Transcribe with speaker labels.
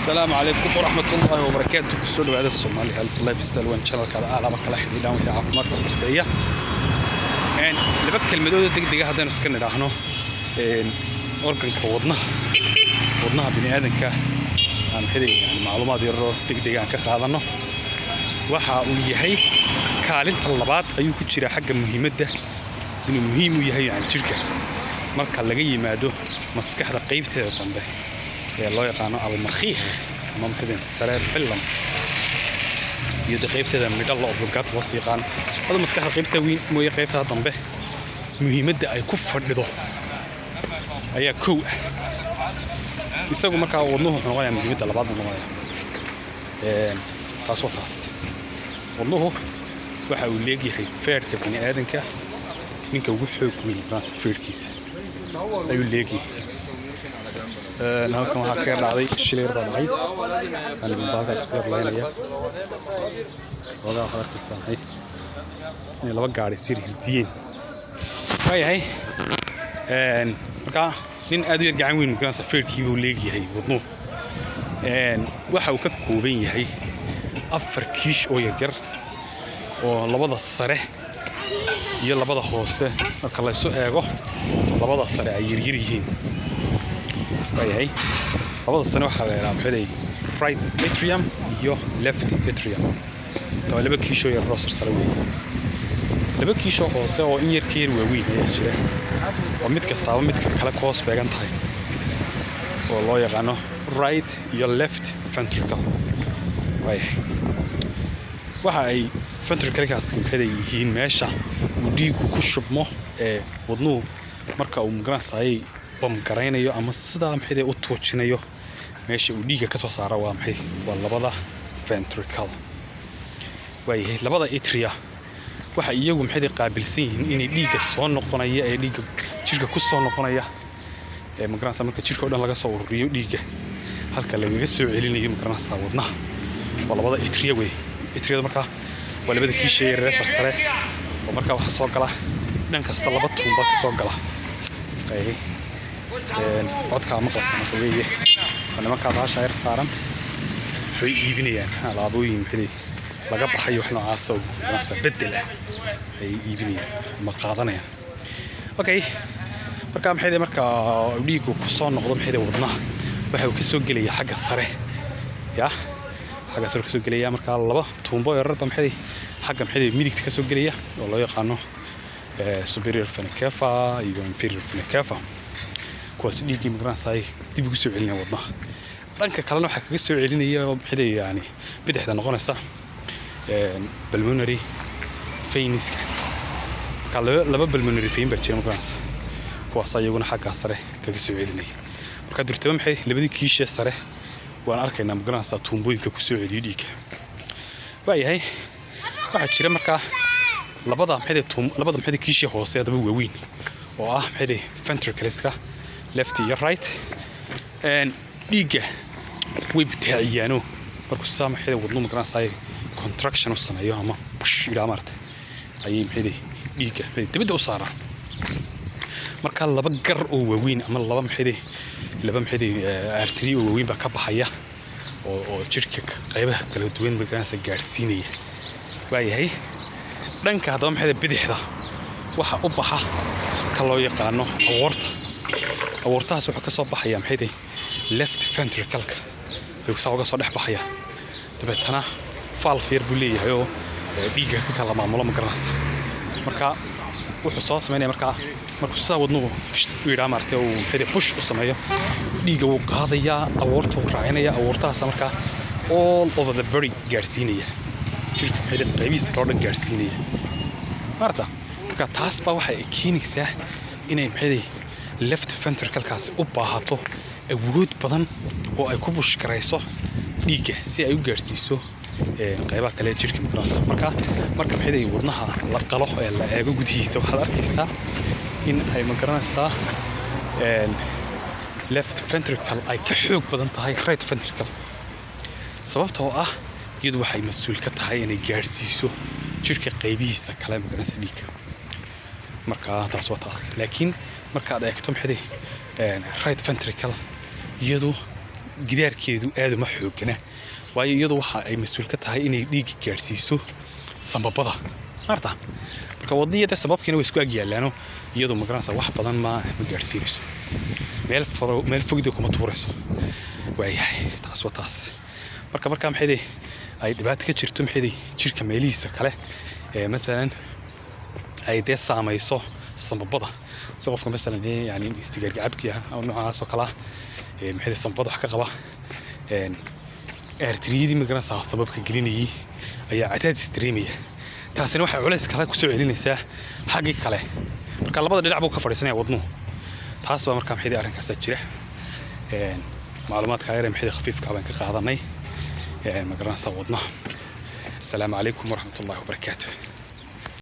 Speaker 1: السلام عليكم ورحمة الله وبركاته. كسولو هذا الصومالي هل لايف ستايل وان شانل كذا على بقى حديدان وحي عافمادka quseeya laba kelmadooda degdeg ah hadaan iska niraahno organka wadnaha bini aadanka aan xidhay macluumaad yar oo degdeg ah ka qaadano waxa uu yahay kaalinta labaad ayuu ku jira xagga muhiimadda inuu muhiim u yahay jirka marka laga yimaado maskaxda qaybteeda dambe ee loo yaqaano al-makhiikh ama midda cerebellum iyo qaybteeda middle oblongata wasiqan hada maskaxda qaybta weyn mooye qaybta dambe muhiimadda ay ku fadhido ayaa koow isagu marka wadnuhu wuxuu noqonayaa muhiimadda labaad uu noqonayaa taas wadnuhu waxa uu leeyahay feerka bini aadanka ninka ugu xoog weyn raas feerkiisa ayuu leeyahay halkan waxaa ka dhacday shilay badnay aan baaga isku laynaya wada qarkiisanay in laba gaari sir hirdiyeen wayahay marka nin aad u yar gacan weyn markaas feerkii uu leeyahay wadnuhu waxa uu ka kooban yahay afar kiish oo yar oo labada sare iyo labada hoose marka la soo eego labada sare ay yar yihiin wayahay labada sare waxa la yiraahdaa right atrium iyo left atrium oo laba kiish oo yar roosar sare weey laba kiish oo hoose oo in yar ka yar waaweyn ayaa jira oo mid kasta midka kale koos beegan tahay oo loo yaqaano right iyo left ventricle waxa ay ventricle-kaas maxay yihiin meesha uu dhiiggu ku shubmo ee wadnuhu marka uu magaraasay bam garaynayo ama sida maxay u toojinayo meesha uu dhiigga ka soo saaro waa labada ventricle wayahay labada atria waxa iyagu maxay qaabilsan yihiin inay dhiigga soo noqonaya ee dhiigga jirka ku soo noqonaya ee magaraasay marka jirka oo dhan laga soo ururiyo dhiigga halka laga soo celinayo magaraasay wadnaha waa labada atria way atriada marka waa labada kiishay reesar sare oo marka waxa soo gala dhan kasta laba tuumba ka soo gala codka maqalka weeye ana marka baasha yar saaran way iibinayaan alaabooyin kale laga baxay wax noocaas oo ganacsi bedel ah ay iibinayaan ma qaadanayaan okay marka marka dhiiggu ku soo noqdo wadnaha waxa uu ka soo gelaya xagga sare ya xagga sare ka soo gelaya marka laba tuumbo yar xagga midigta ka soo gelaya oo loo yaqaano superior vena cava iyo inferior vena cava kuwaas dhiigii magaraasay dib ugu soo celinaya wadnaha dhanka kalena waxa kaga soo celinaya oo bidixda noqonaysa pulmonary veins laba pulmonary vein baa jira magaraasay kuwaas ayaguna xagga sare kaga soo celinaya marka durtaba labadii kiishe sare waan arkaynaa magaraasay tuumbooyinka ku soo celiyo dhiigga wayahay waxa jira marka labada kiishe hoose adaba waaweyn oo ah ventricle-ka left iyo right dhiigga way bitaaciyaan markuu saamaxay wadnuhu magaraasay contraction u sameeyo ama push ila martay ayay dhiigga dibadda u saaraan marka laba gar oo waaweyn ama laba artery oo waaweyn baa ka baxaya oo jirka qaybaha kala duwan magaraasay gaarsiinaya wayahay dhanka hadaba bidixda waxa u baxa ka loo yaqaano aortaas waxa ka soo baxaya left ventricle-ka wuxuu uga soo dhex baxaya dabeetana valve yar buu leeyahay oo dhiigga ka kala maamulo magaraasay marka wuxuu soo sameeyaa markuu saa wadnuhu wiiraa martay oo push u sameeyo dhiigga uu qaadaya aorta uu raacinaya aortaas marka all over the body gaarsiinaya jirka qaybihiisa kala dhan gaarsiinaya marka taas baa waxa ay keenaysaa inay left ventricle-kaas u baahato awood badan oo ay ku bush karayso dhiigga si ay u gaarsiiso qaybaha kale jirka marka wadnaha la qalo ee la eego gudihiisa waxaad arkaysaa in ay magaranaysaa left ventricle ay ka xoog badan tahay right ventricle sababtoo ah iyadu waxay mas'uul ka tahay inay gaarsiiso jirka qaybihiisa kale magaranaysaa dhiigga marka taas waa taas laakiin marka aad eegto right ventricle iyadu gidaarkeedu aad uma xoogana waayo iyadu waxa ay mas'uul ka tahay inay dhiig gaarsiiso sambabada marta marka wadniyada sababkiina way isku ag yaalaano iyadu ma garanaysa wax badan ma gaarsiinayso meel fogdo kuma tuurayso waayahay taas waa taas marka maxay ay dhibaato ka jirto maxay jirka meelihiisa kale مثلا ay dee saamayso sambabada soo qofka مثلا yani sigaar gacabkiya oo noocaas oo kala maxay sambabada wax ka qaba arteriidi ma garanaysaa sababka gelinayay ayaa cadaadis dareemaya taasina waxa culays kale ku soo celinaysaa xaqi kale marka labada dhinac buu ka fadhiisanaya wadnuhu taas baa marka maxay arrinkaas jira macluumaadka ayar maxay khafiifka baan ka qaadanay ma garanaysaa wadnaha السلام عليكم ورحمة الله وبركاته.